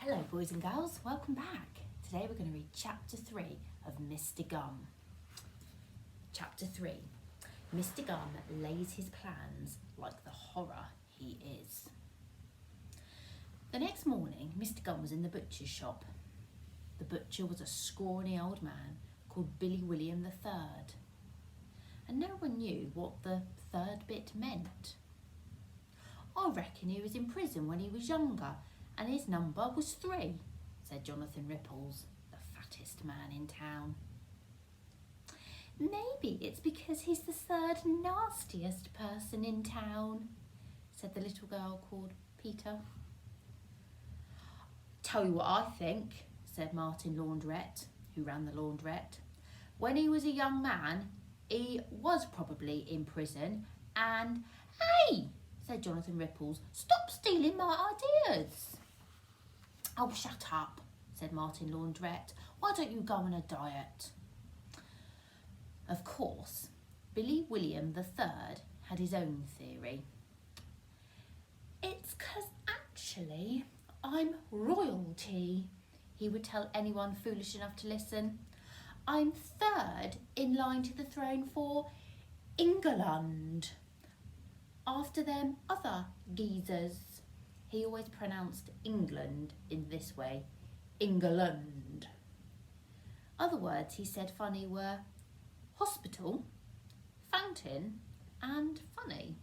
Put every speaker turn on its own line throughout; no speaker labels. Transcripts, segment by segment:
Hello boys and girls, welcome back. Today we're going to read chapter 3 of Mr. Gum. Chapter 3. Mr. Gum lays his plans like the horror he is. The next morning, Mr. Gum was in the butcher's shop. The butcher was a scrawny old man called Billy William III. And no one knew what the third bit meant. I reckon he was in prison when he was younger and his number was 3, said Jonathan Ripples, the fattest man in town. Maybe it's because he's the third nastiest person in town, said the little girl called Peter. Tell you what I think, said Martin Laundrette, who ran the laundrette. When he was a young man, he was probably in prison and... Hey, said Jonathan Ripples, stop stealing my ideas. Oh, shut up, said Martin Laundrette. Why don't you go on a diet? Of course, Billy William III had his own theory. It's 'cause actually I'm royalty, he would tell anyone foolish enough to listen. I'm third in line to the throne for England. After them other geezers. He always pronounced England in this way, England. Other words he said funny were hospital, fountain and funny.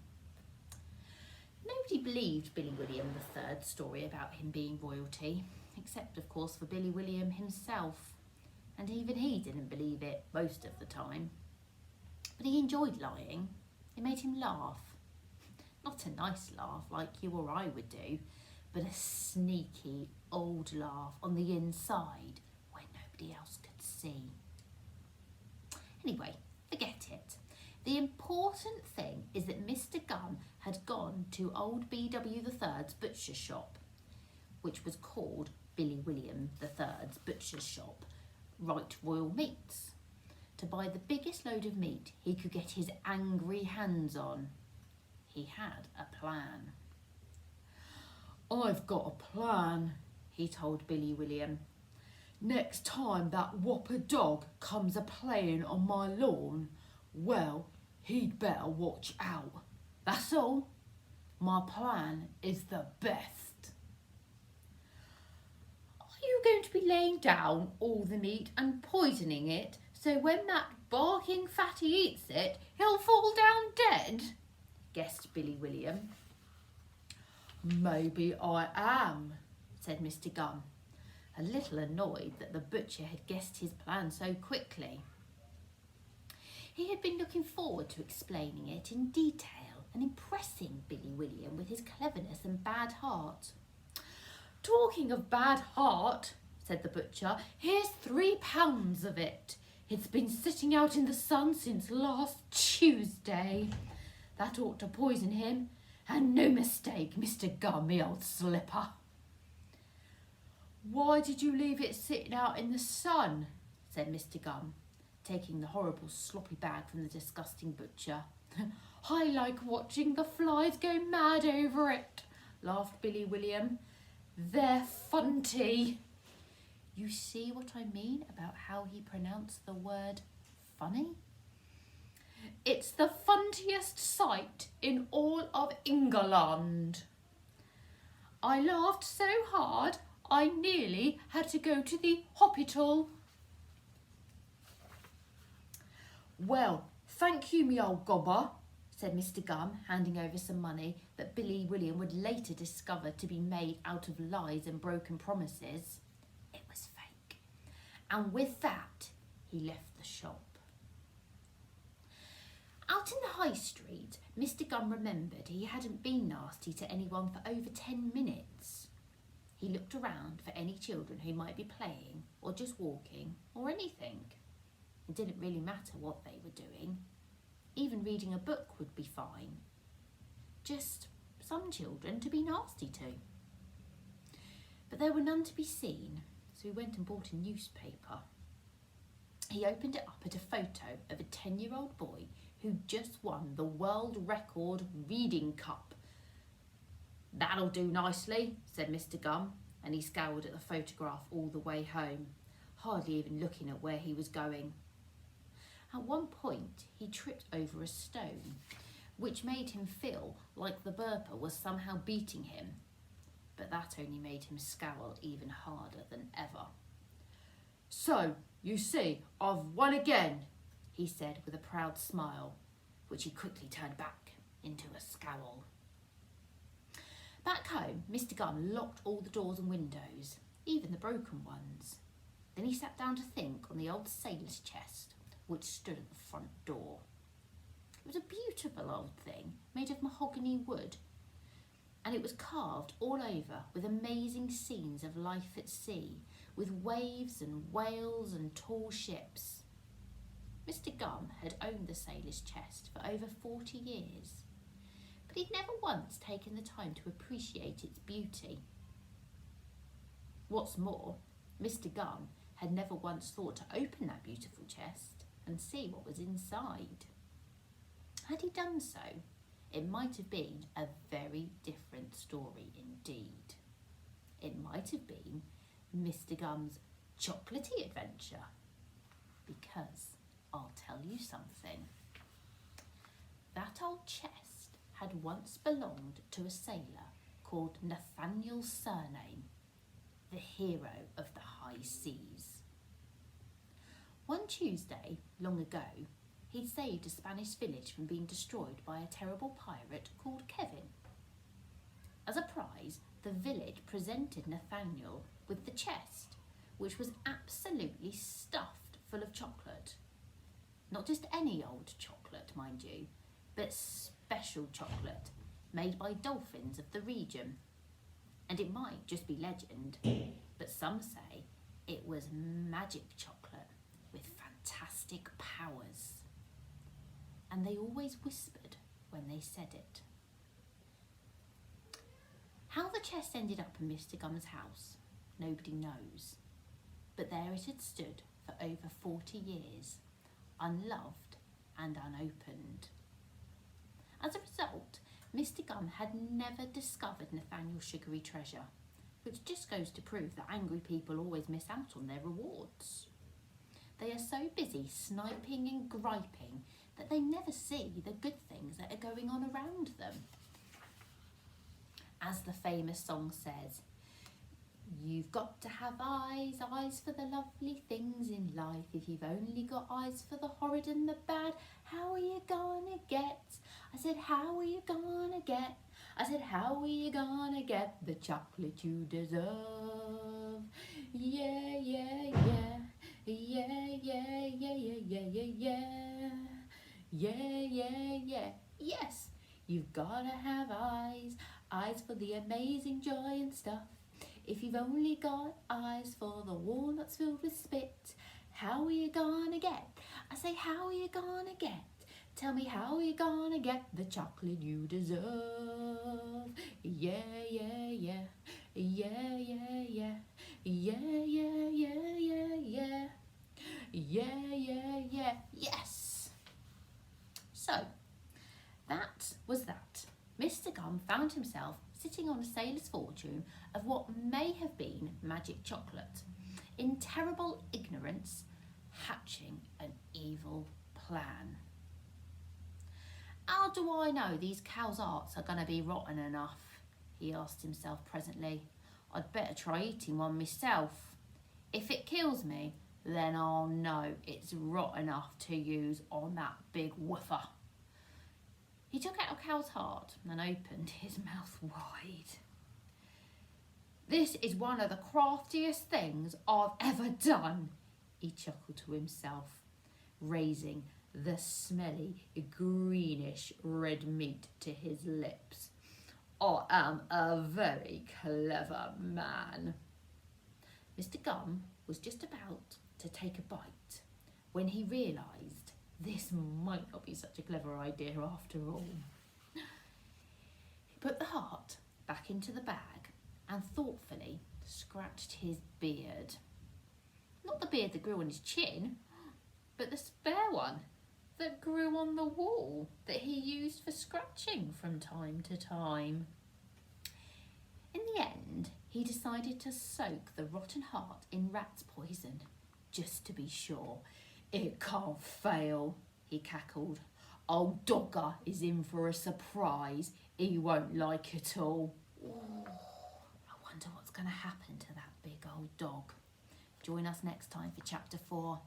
Nobody believed Billy William III's story about him being royalty, except of course for Billy William himself, and even he didn't believe it most of the time. But he enjoyed lying. It made him laugh. Not a nice laugh like you or I would do, but a sneaky old laugh on the inside where nobody else could see. Anyway, forget it. The important thing is that Mr. Gum had gone to old B.W. III's butcher's shop, which was called Billy William III's butcher's shop, Right Royal Meats, to buy the biggest load of meat he could get his angry hands on. He had a plan. I've got a plan, he told Billy William. Next time that whopper dog comes a-playing on my lawn, well, he'd better watch out. That's all. My plan is the best. Are you going to be laying down all the meat and poisoning it so when that barking fatty eats it, he'll fall down dead? Guessed Billy William. Maybe I am, said Mr. Gum, a little annoyed that the butcher had guessed his plan so quickly. He had been looking forward to explaining it in detail and impressing Billy William with his cleverness and bad heart. Talking of bad heart, said the butcher, here's 3 pounds of it. It's been sitting out in the sun since last Tuesday. That ought to poison him, and no mistake, Mr. Gum, me old slipper. Why did you leave it sitting out in the sun? Said Mr. Gum, taking the horrible sloppy bag from the disgusting butcher. I like watching the flies go mad over it, laughed Billy William. They're funty. You see what I mean about how he pronounced the word funny? It's the funtiest sight in all of England. I laughed so hard I nearly had to go to the hospital. Well, thank you, me old gobber, said Mr. Gum, handing over some money that Billy William would later discover to be made out of lies and broken promises. It was fake. And with that, he left the shop. Out in the high street, Mr. Gum remembered he hadn't been nasty to anyone for over 10 minutes. He looked around for any children who might be playing or just walking or anything. It didn't really matter what they were doing. Even reading a book would be fine. Just some children to be nasty to. But there were none to be seen, so he went and bought a newspaper. He opened it up at a photo of a 10-year-old boy who'd just won the world record reading cup. That'll do nicely, said Mr. Gum. and he scowled at the photograph all the way home, hardly even looking at where he was going. At one point, he tripped over a stone, which made him feel like the burper was somehow beating him, but that only made him scowl even harder than ever. "So, you see, I've won again," he said with a proud smile, which he quickly turned back into a scowl. Back home, Mr. Gum locked all the doors and windows, even the broken ones. Then he sat down to think on the old sailor's chest, which stood at the front door. It was a beautiful old thing, made of mahogany wood, and it was carved all over with amazing scenes of life at sea, with waves and whales and tall ships. Mr. Gum had owned the sailor's chest for over 40 years, but he'd never once taken the time to appreciate its beauty. What's more, Mr. Gum had never once thought to open that beautiful chest and see what was inside. Had he done so, it might have been a very different story indeed. It might have been Mr. Gum's chocolatey adventure. Because I'll tell you something. That old chest had once belonged to a sailor called Nathaniel Surname, the hero of the high seas. One Tuesday, long ago, he'd saved a Spanish village from being destroyed by a terrible pirate called Kevin. As a prize, the village presented Nathaniel with the chest, which was absolutely stuffed full of chocolate. Not just any old chocolate, mind you, but special chocolate made by dolphins of the region. And it might just be legend, but some say it was magic chocolate with fantastic powers. And they always whispered when they said it. How the chest ended up in Mr. Gum's house, nobody knows. But there it had stood for over 40 years, unloved and unopened. As a result, Mr. Gum had never discovered Nathaniel's sugary treasure, which just goes to prove that angry people always miss out on their rewards. They are so busy sniping and griping that they never see the good things that are going on around them. As the famous song says, "You've got to have eyes, eyes for the lovely things in life. If you've only got eyes for the horrid and the bad, how are you gonna get?" I said, "How are you gonna get?" I said, "How are you gonna get the chocolate you deserve?" Yeah, yeah, yeah. Yeah, yeah, yeah, yeah, yeah, yeah, yeah. Yeah, yeah, yeah. Yes, you've gotta have eyes, eyes for the amazing joy and stuff. If you've only got eyes for the walnuts filled with spit, how are you gonna get? I say, how are you gonna get? Tell me, how are you gonna get the chocolate you deserve? Yeah, yeah, yeah. Yeah, yeah, yeah. Yeah, yeah, yeah, yeah, yeah. Yeah, yeah, yeah. Yes! So, that was that. Mr. Gum found himself sitting on a sailor's fortune of what may have been magic chocolate, in terrible ignorance, hatching an evil plan. How do I know these cows' hearts are going to be rotten enough? He asked himself presently. I'd better try eating one myself. If it kills me, then I'll know it's rotten enough to use on that big woofer. He took out a cow's heart and opened his mouth wide. This is one of the craftiest things I've ever done, he chuckled to himself, raising the smelly, greenish red meat to his lips. I am a very clever man. Mr. Gum was just about to take a bite when he realised this might not be such a clever idea after all. He put the heart back into the bag and thoughtfully scratched his beard. Not the beard that grew on his chin, but the spare one that grew on the wall that he used for scratching from time to time. In the end, He decided to soak the rotten heart in rat's poison, just to be sure. It can't fail, he cackled. Old Dogger is in for a surprise. He won't like it all. Ooh, I wonder what's going to happen to that big old dog. Join us next time for chapter 4.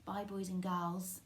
Bye, boys and girls.